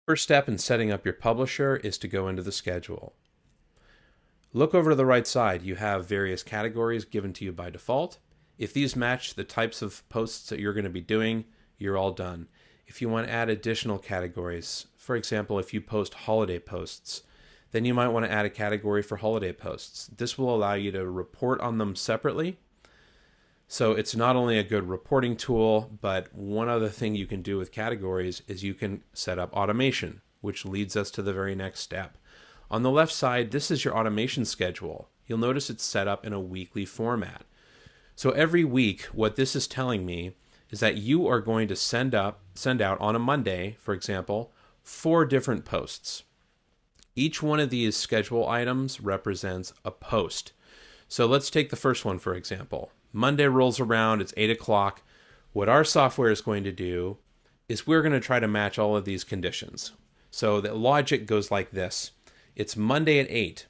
First step in setting up your publisher is to go into the schedule. Look over to the right side. You have various categories given to you by default. If these match the types of posts that you're going to be doing, you're all done. If you want to add additional categories, for example, if you post holiday posts, then you might want to add a category for holiday posts. This will allow you to report on them separately. So it's not only a good reporting tool, but one other thing you can do with categories is you can set up automation, which leads us to the very next step. On the left side, this is your automation schedule. You'll notice it's set up in a weekly format. So every week, what this is telling me is that you are going to send out on a Monday, for example, 4 different posts. Each one of these schedule items represents a post. So let's take the first one, for example. Monday rolls around, it's 8 o'clock. What our software is going to do is we're going to try to match all of these conditions. So the logic goes like this. It's Monday at 8.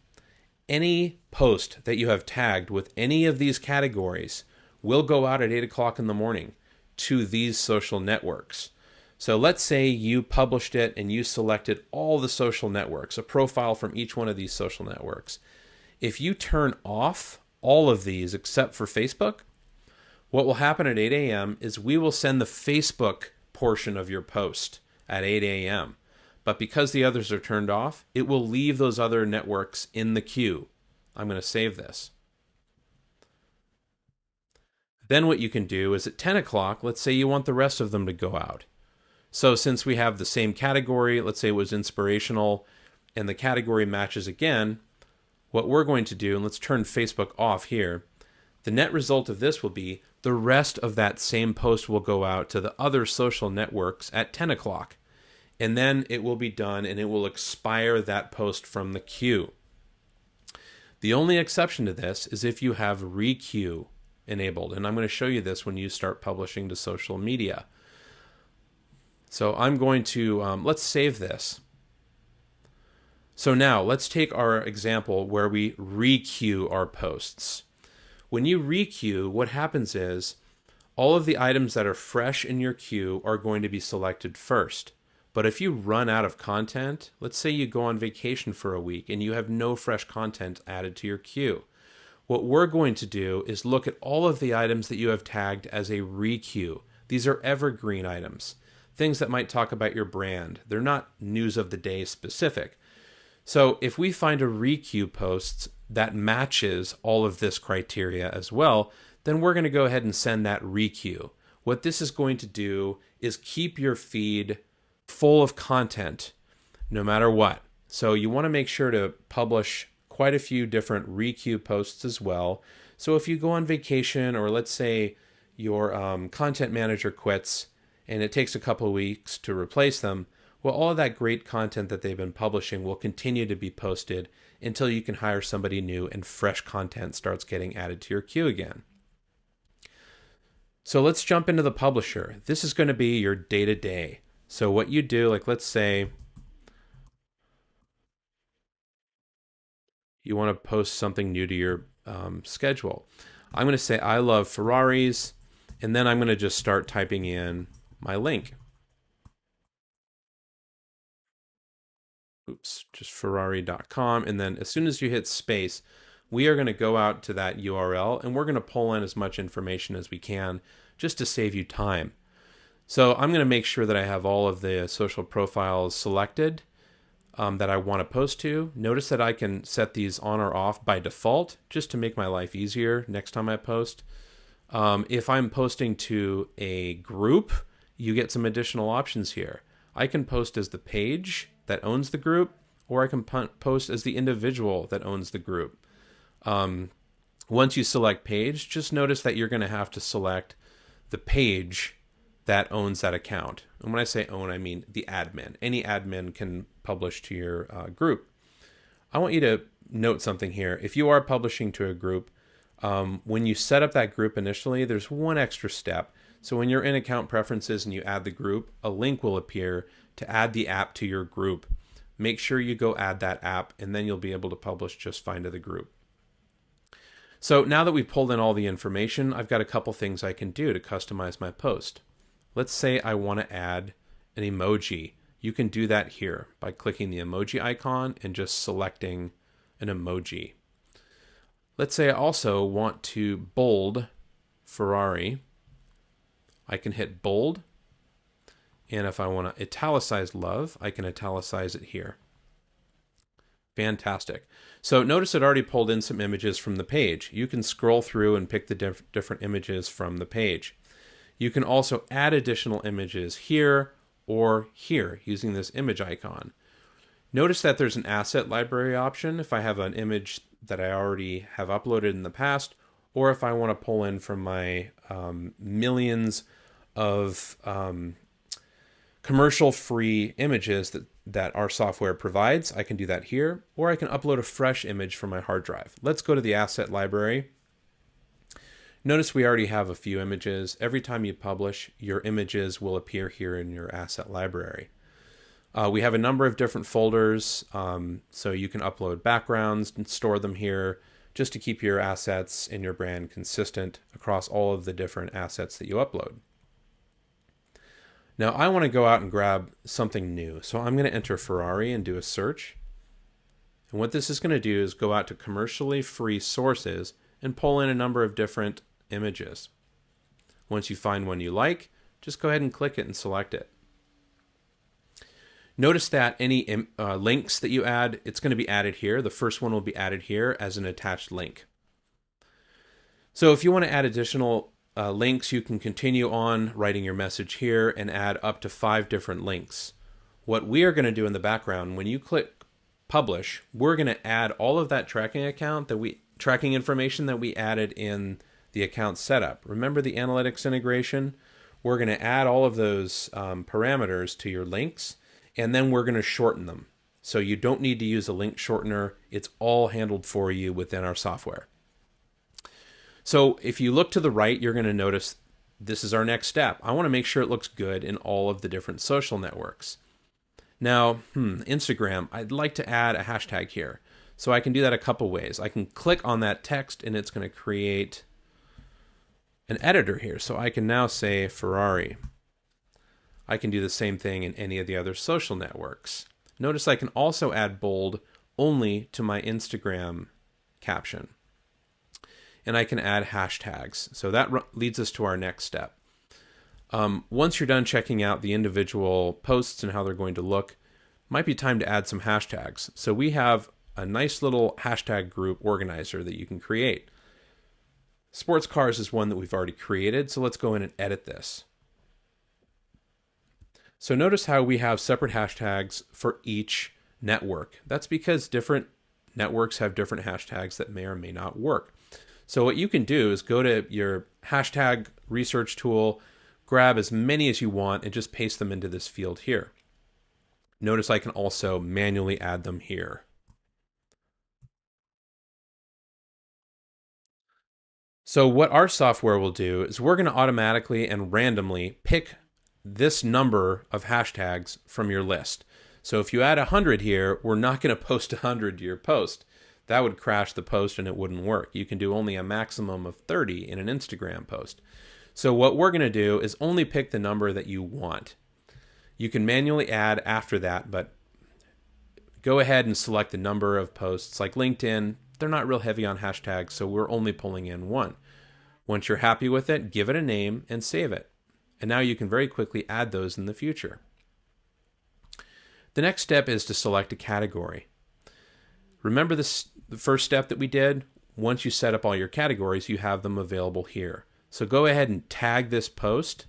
Any post that you have tagged with any of these categories will go out at 8 o'clock in the morning to these social networks. So let's say you published it and you selected all the social networks, a profile from each one of these social networks. If you turn off all of these except for Facebook, what will happen at 8 a.m. is we will send the Facebook portion of your post at 8 a.m. But because the others are turned off, it will leave those other networks in the queue. I'm going to save this. Then what you can do is at 10 o'clock, let's say you want the rest of them to go out. So since we have the same category, let's say it was inspirational, and the category matches again, what we're going to do, and let's turn Facebook off here, the net result of this will be the rest of that same post will go out to the other social networks at 10 o'clock. And then it will be done and it will expire that post from the queue. The only exception to this is if you have requeue enabled. And I'm going to show you this when you start publishing to social media. So I'm going to, let's save this. So now let's take our example where we requeue our posts. When you requeue, what happens is all of the items that are fresh in your queue are going to be selected first. But if you run out of content, let's say you go on vacation for a week and you have no fresh content added to your queue. What we're going to do is look at all of the items that you have tagged as a requeue. These are evergreen items, things that might talk about your brand. They're not news of the day specific. So if we find a requeue post that matches all of this criteria as well, then we're going to go ahead and send that requeue. What this is going to do is keep your feed full of content no matter what. So you want to make sure to publish quite a few different requeue posts as well. So if you go on vacation, or let's say your content manager quits and it takes a couple of weeks to replace them, well, all of that great content that they've been publishing will continue to be posted until you can hire somebody new and fresh content starts getting added to your queue again. So let's jump into the publisher. This is going to be your day-to-day. So what you do, like let's say you want to post something new to your schedule. I'm going to say I love Ferraris, and then I'm going to just start typing in my link. Oops, just Ferrari.com. And then as soon as you hit space, we are going to go out to that URL and we're going to pull in as much information as we can just to save you time. So I'm going to make sure that I have all of the social profiles selected that I want to post to. Notice that I can set these on or off by default just to make my life easier next time I post. If I'm posting to a group, you get some additional options here. I can post as the page that owns the group, or I can post as the individual that owns the group. Once you select page, just notice that you're going to have to select the page that owns that account. And when I say own, I mean the admin. Any admin can publish to your group. I want you to note something here. If you are publishing to a group, when you set up that group initially, there's one extra step. So when you're in account preferences and you add the group, a link will appear to add the app to your group. Make sure you go add that app, and then you'll be able to publish just fine to the group. So now that we've pulled in all the information, I've got a couple things I can do to customize my post. Let's say I want to add an emoji. You can do that here by clicking the emoji icon and just selecting an emoji. Let's say I also want to bold Ferrari. I can hit bold, and if I want to italicize love, I can italicize it here. Fantastic. So notice it already pulled in some images from the page. You can scroll through and pick the different images from the page. You can also add additional images here or here using this image icon. Notice that there's an asset library option if I have an image that I already have uploaded in the past, or if I want to pull in from my millions of commercial-free images that our software provides. I can do that here, or I can upload a fresh image from my hard drive. Let's go to the asset library. Notice we already have a few images. Every time you publish, your images will appear here in your asset library. We have a number of different folders, so you can upload backgrounds and store them here just to keep your assets and your brand consistent across all of the different assets that you upload. Now I want to go out and grab something new, so I'm going to enter Ferrari and do a search. And what this is going to do is go out to commercially free sources and pull in a number of different images. Once you find one you like, just go ahead and click it and select it. Notice that any links that you add, it's going to be added here. The first one will be added here as an attached link. So if you want to add additional links, you can continue on writing your message here and add up to 5 different links. What we are going to do in the background, when you click publish, we're going to add all of that tracking information that we added in the account setup. Remember the analytics integration? We're going to add all of those parameters to your links, and then we're going to shorten them. So you don't need to use a link shortener. It's all handled for you within our software. So if you look to the right, you're going to notice this is our next step. I want to make sure it looks good in all of the different social networks. Now, Instagram, I'd like to add a hashtag here. So I can do that a couple ways. I can click on that text and it's going to create an editor here. So I can now say Ferrari. I can do the same thing in any of the other social networks. Notice I can also add bold only to my Instagram caption. And I can add hashtags. So that leads us to our next step. Once you're done checking out the individual posts and how they're going to look, might be time to add some hashtags. So we have a nice little hashtag group organizer that you can create. Sports cars is one that we've already created, so let's go in and edit this. So notice how we have separate hashtags for each network. That's because different networks have different hashtags that may or may not work. So what you can do is go to your hashtag research tool, grab as many as you want, and just paste them into this field here. Notice I can also manually add them here. So what our software will do is we're going to automatically and randomly pick this number of hashtags from your list. So if you add 100 here, we're not going to post 100 to your post. That would crash the post and it wouldn't work. You can do only a maximum of 30 in an Instagram post. So what we're going to do is only pick the number that you want. You can manually add after that, but go ahead and select the number of posts. Like LinkedIn, they're not real heavy on hashtags, so we're only pulling in one. Once you're happy with it, give it a name and save it. And now you can very quickly add those in the future. The next step is to select a category. Remember the first step that we did? Once you set up all your categories, you have them available here. So go ahead and tag this post.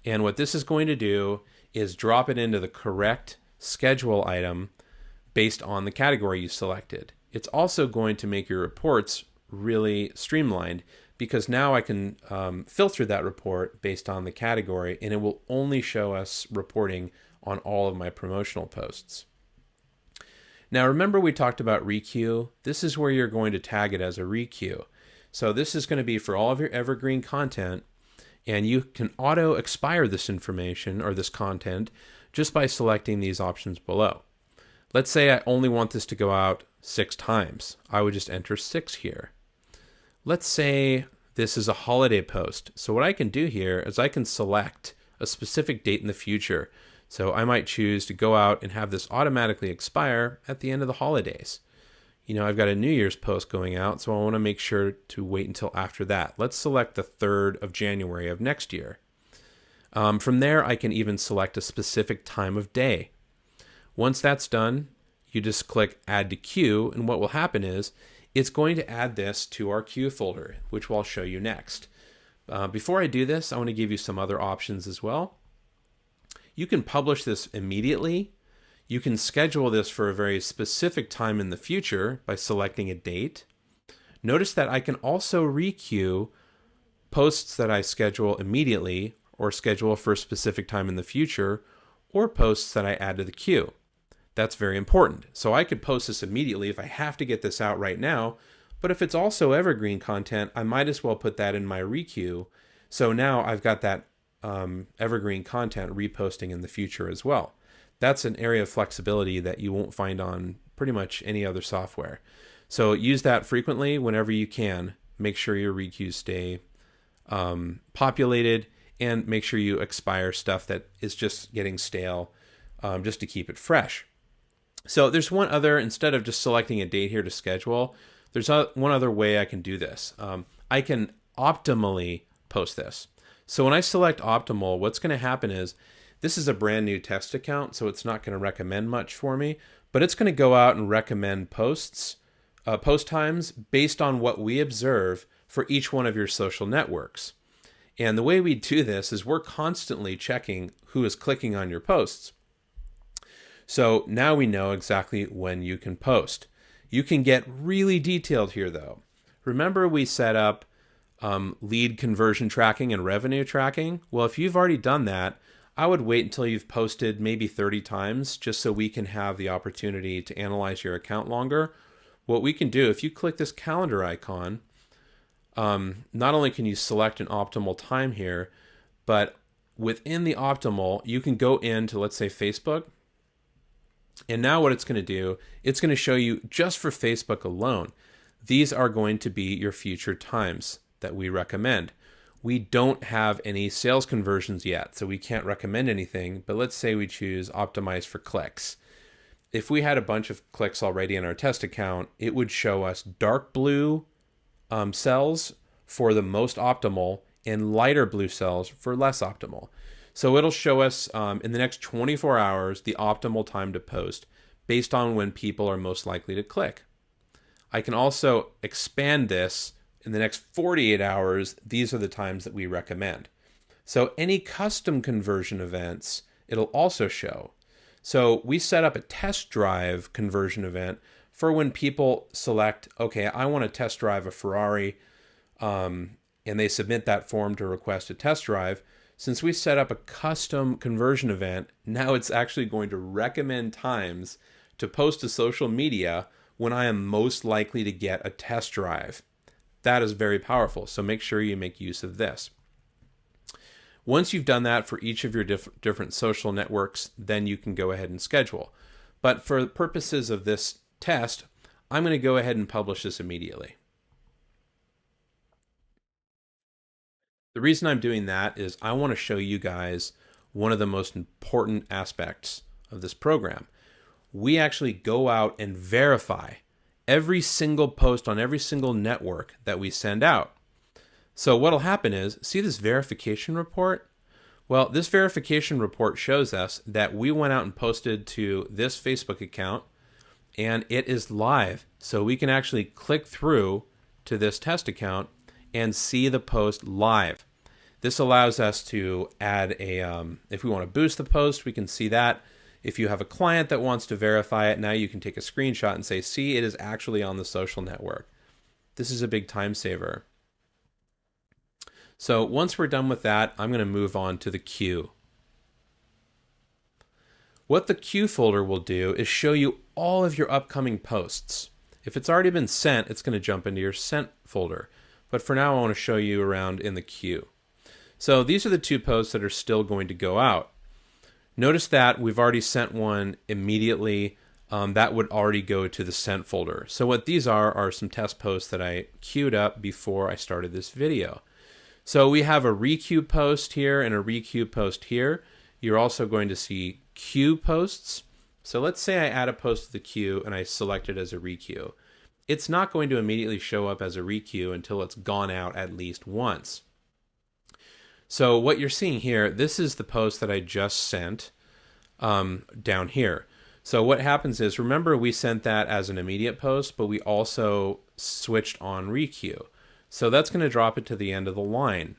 And what this is going to do is drop it into the correct schedule item based on the category you selected. It's also going to make your reports really streamlined, because now I can filter that report based on the category, and it will only show us reporting on all of my promotional posts. Now remember we talked about requeue? This is where you're going to tag it as a requeue. So this is going to be for all of your evergreen content, and you can auto expire this information or this content just by selecting these options below. Let's say I only want this to go out 6 times. I would just enter 6 here. Let's say this is a holiday post. So what I can do here is I can select a specific date in the future. So I might choose to go out and have this automatically expire at the end of the holidays. I've got a New Year's post going out, so I want to make sure to wait until after that. Let's select the 3rd of January of next year. From there, I can even select a specific time of day. Once that's done, you just click Add to Queue, and what will happen is it's going to add this to our queue folder, which I'll show you next. Before I do this, I want to give you some other options as well. You can publish this immediately. You can schedule this for a very specific time in the future by selecting a date. Notice that I can also requeue posts that I schedule immediately or schedule for a specific time in the future, or posts that I add to the queue. That's very important. So I could post this immediately if I have to get this out right now, but if it's also evergreen content, I might as well put that in my requeue. So now I've got that evergreen content reposting in the future as well. That's an area of flexibility that you won't find on pretty much any other software. So use that frequently whenever you can. Make sure your requeues stay populated, and make sure you expire stuff that is just getting stale, just to keep it fresh. So there's one other, instead of just selecting a date here to schedule, there's one other way I can do this. I can optimally post this. So when I select optimal, what's going to happen is, this is a brand new test account, so it's not going to recommend much for me, but it's going to go out and recommend post times based on what we observe for each one of your social networks. And the way we do this is we're constantly checking who is clicking on your posts. So now we know exactly when you can post. You can get really detailed here though. Remember we set up lead conversion tracking and revenue tracking? Well, if you've already done that, I would wait until you've posted maybe 30 times just so we can have the opportunity to analyze your account longer. What we can do, if you click this calendar icon, not only can you select an optimal time here, but within the optimal, you can go into, let's say, Facebook. And now what it's going to do, it's going to show you just for Facebook alone, these are going to be your future times that we recommend. We don't have any sales conversions yet, so we can't recommend anything, but let's say we choose optimize for clicks. If we had a bunch of clicks already in our test account, it would show us dark blue cells for the most optimal and lighter blue cells for less optimal. So it'll show us in the next 24 hours the optimal time to post based on when people are most likely to click. I can also expand this. In the next 48 hours, these are the times that we recommend. So any custom conversion events, it'll also show. So we set up a test drive conversion event for when people select, okay, I want to test drive a Ferrari, and they submit that form to request a test drive. Since we set up a custom conversion event, now it's actually going to recommend times to post to social media when I am most likely to get a test drive. That is very powerful, so make sure you make use of this. Once you've done that for each of your different social networks, then you can go ahead and schedule. But for the purposes of this test, I'm going to go ahead and publish this immediately. The reason I'm doing that is I want to show you guys one of the most important aspects of this program. We actually go out and verify every single post on every single network that we send out. So what'll happen is, see this verification report? Well, this verification report shows us that we went out and posted to this Facebook account and it is live. So we can actually click through to this test account and see the post live. This allows us to add if we want to boost the post, we can see that. If you have a client that wants to verify it, now you can take a screenshot and say, see, it is actually on the social network. This is a big time saver. So once we're done with that, I'm going to move on to the queue. What the queue folder will do is show you all of your upcoming posts. If it's already been sent, it's going to jump into your sent folder. But for now, I want to show you around in the queue. So these are the 2 posts that are still going to go out. Notice that we've already sent one immediately. That would already go to the sent folder. So what these are some test posts that I queued up before I started this video. So we have a requeue post here and a requeue post here. You're also going to see queue posts. So let's say I add a post to the queue and I select it as a requeue. It's not going to immediately show up as a requeue until it's gone out at least once. So what you're seeing here, this is the post that I just sent down here. So what happens is, remember we sent that as an immediate post, but we also switched on requeue. So that's going to drop it to the end of the line.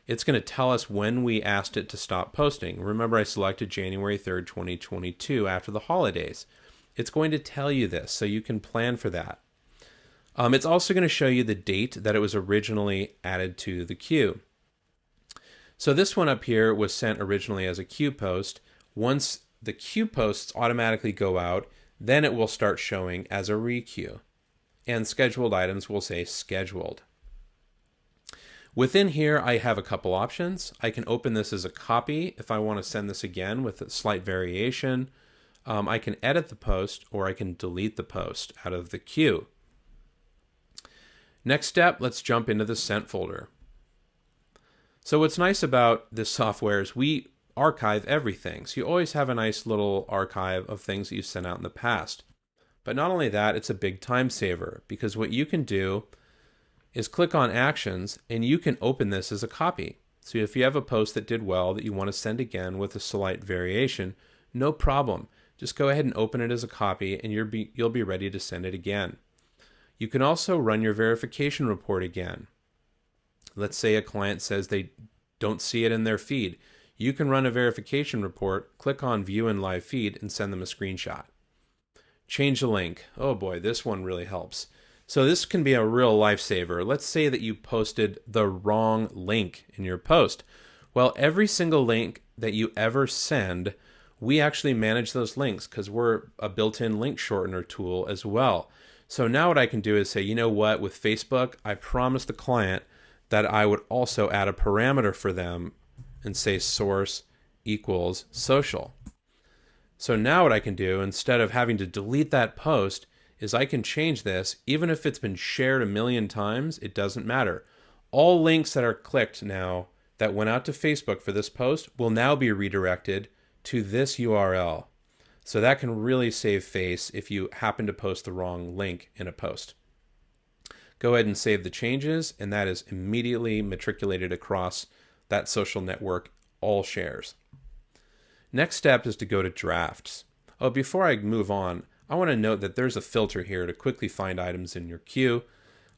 It's going to tell us when we asked it to stop posting. Remember, I selected January 3rd, 2022 after the holidays. It's going to tell you this, so you can plan for that. It's also going to show you the date that it was originally added to the queue. So this one up here was sent originally as a queue post. Once the queue posts automatically go out, then it will start showing as a requeue. And scheduled items will say scheduled. Within here, I have a couple options. I can open this as a copy if I want to send this again with a slight variation. I can edit the post, or I can delete the post out of the queue. Next step, let's jump into the sent folder. So what's nice about this software is we archive everything. So you always have a nice little archive of things that you've sent out in the past. But not only that, it's a big time saver, because what you can do is click on actions and you can open this as a copy. So if you have a post that did well that you want to send again with a slight variation, no problem. Just go ahead and open it as a copy and you'll be ready to send it again. You can also run your verification report again. Let's say a client says they don't see it in their feed. You can run a verification report, click on view in live feed, and send them a screenshot. Change the link. Oh boy, this one really helps. So this can be a real lifesaver. Let's say that you posted the wrong link in your post. Well, every single link that you ever send, we actually manage those links because we're a built-in link shortener tool as well. So now what I can do is say, you know what, with Facebook, I promised the client that I would also add a parameter for them and say source equals social. So now what I can do, instead of having to delete that post, is I can change this. Even if it's been shared 1,000,000 times, it doesn't matter. All links that are clicked now that went out to Facebook for this post will now be redirected to this URL. So that can really save face if you happen to post the wrong link in a post. Go ahead and save the changes, and that is immediately matriculated across that social network, all shares. Next step is to go to drafts. Oh, before I move on, I want to note that there's a filter here to quickly find items in your queue,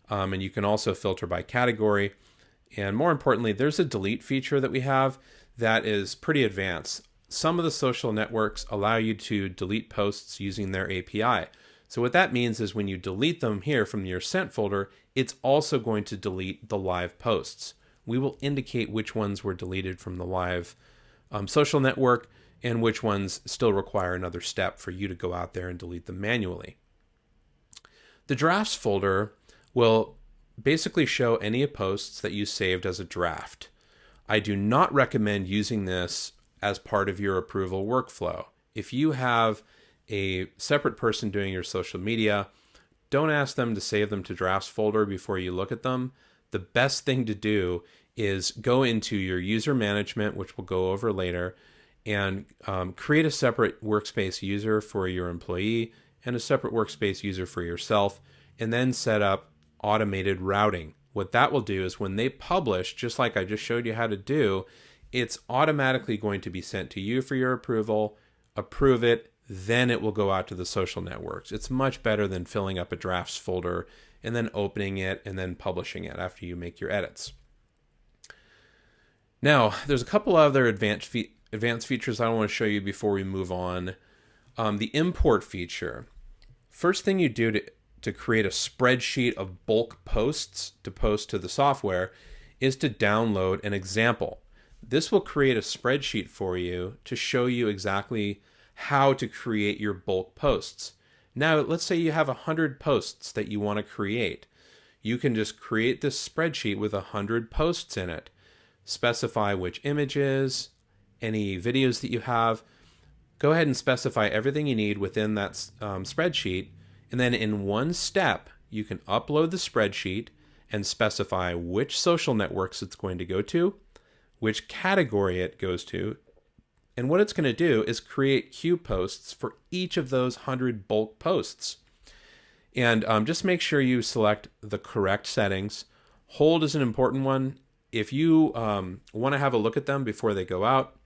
and you can also filter by category. And more importantly, there's a delete feature that we have that is pretty advanced. Some of the social networks allow you to delete posts using their API. So what that means is when you delete them here from your sent folder, it's also going to delete the live posts. We will indicate which ones were deleted from the live social network and which ones still require another step for you to go out there and delete them manually. The drafts folder will basically show any posts that you saved as a draft. I do not recommend using this as part of your approval workflow. If you have a separate person doing your social media, don't ask them to save them to drafts folder before you look at them. The best thing to do is go into your user management, which we'll go over later, and create a separate workspace user for your employee and a separate workspace user for yourself, and then set up automated routing. What that will do is when they publish, just like I just showed you how to do, it's automatically going to be sent to you for your approval, approve it, then it will go out to the social networks. It's much better than filling up a drafts folder and then opening it and then publishing it after you make your edits. Now, there's a couple other advanced features I want to show you before we move on. The import feature. First thing you do to create a spreadsheet of bulk posts to post to the software is to download an example. This will create a spreadsheet for you to show you exactly how to create your bulk posts. Now, let's say you have 100 posts that you want to create. You can just create this spreadsheet with 100 posts in it. Specify which images, any videos that you have. Go ahead and specify everything you need within that spreadsheet. And then in one step, you can upload the spreadsheet and specify which social networks it's going to go to, which category it goes to, And what it's going to do is create queue posts for each of those 100 bulk posts. And just make sure you select the correct settings. Hold is an important one. If you want to have a look at them before they go out,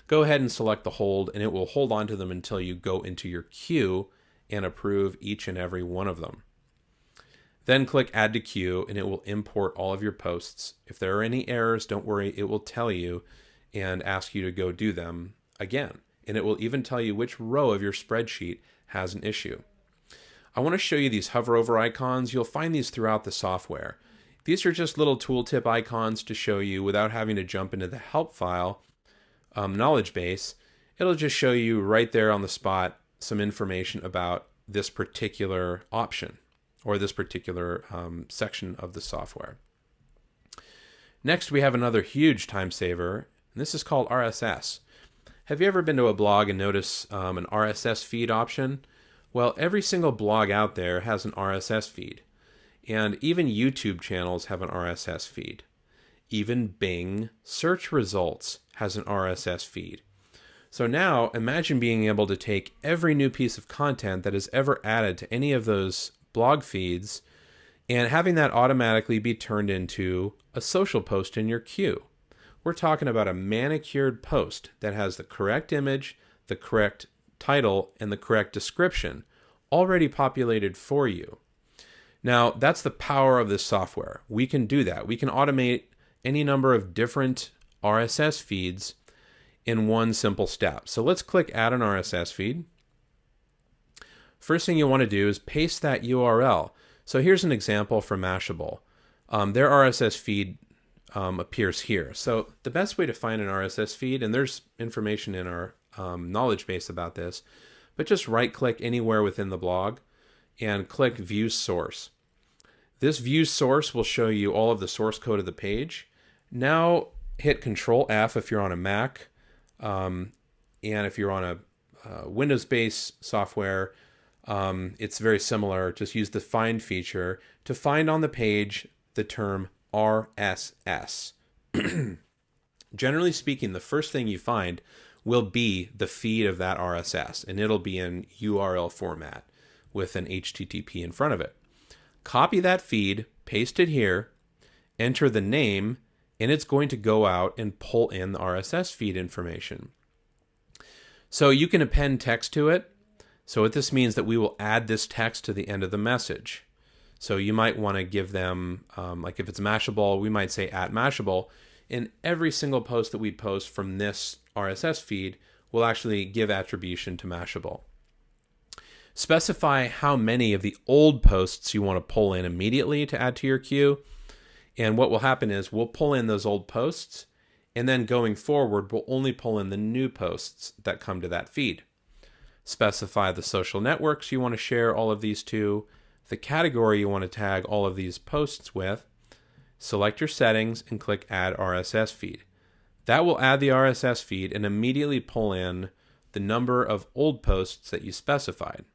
go ahead and select the hold, and it will hold on to them until you go into your queue and approve each and every one of them. Then click Add to Queue, and it will import all of your posts. If there are any errors, don't worry, it will tell you and ask you to go do them again. And it will even tell you which row of your spreadsheet has an issue. I want to show you these hover over icons. You'll find these throughout the software. These are just little tooltip icons to show you without having to jump into the help file knowledge base. It'll just show you right there on the spot some information about this particular option or this particular section of the software. Next, we have another huge time saver, and this is called RSS. Have you ever been to a blog and notice an RSS feed option? Well, every single blog out there has an RSS feed, and even YouTube channels have an RSS feed. Even Bing search results has an RSS feed. So now imagine being able to take every new piece of content that is ever added to any of those blog feeds and having that automatically be turned into a social post in your queue. We're talking about a manicured post that has the correct image, the correct title, and the correct description already populated for you. Now, that's the power of this software. We can do that. We can automate any number of different RSS feeds in one simple step. So let's click Add an RSS feed. First thing you want to do is paste that URL. So here's an example from Mashable. Their RSS feed appears here. So the best way to find an RSS feed, and there's information in our knowledge base about this, but just right-click anywhere within the blog and click View Source. This View Source will show you all of the source code of the page. Now hit Control F if you're on a Mac, and if you're on a Windows-based software, it's very similar. Just use the Find feature to find on the page the term RSS. Generally speaking, the first thing you find will be the feed of that RSS, and it'll be in URL format with an HTTP in front of it. Copy that feed, paste it here, enter the name, and it's going to go out and pull in the RSS feed information. So you can append text to it. So what this means that we will add this text to the end of the message. So you might want to give them, like if it's Mashable, we might say @Mashable. And every single post that we post from this RSS feed will actually give attribution to Mashable. Specify how many of the old posts you want to pull in immediately to add to your queue. And what will happen is we'll pull in those old posts, and then going forward, we'll only pull in the new posts that come to that feed. Specify the social networks you want to share all of these to, the category you want to tag all of these posts with, select your settings, and click Add RSS Feed. That will add the RSS feed and immediately pull in the number of old posts that you specified.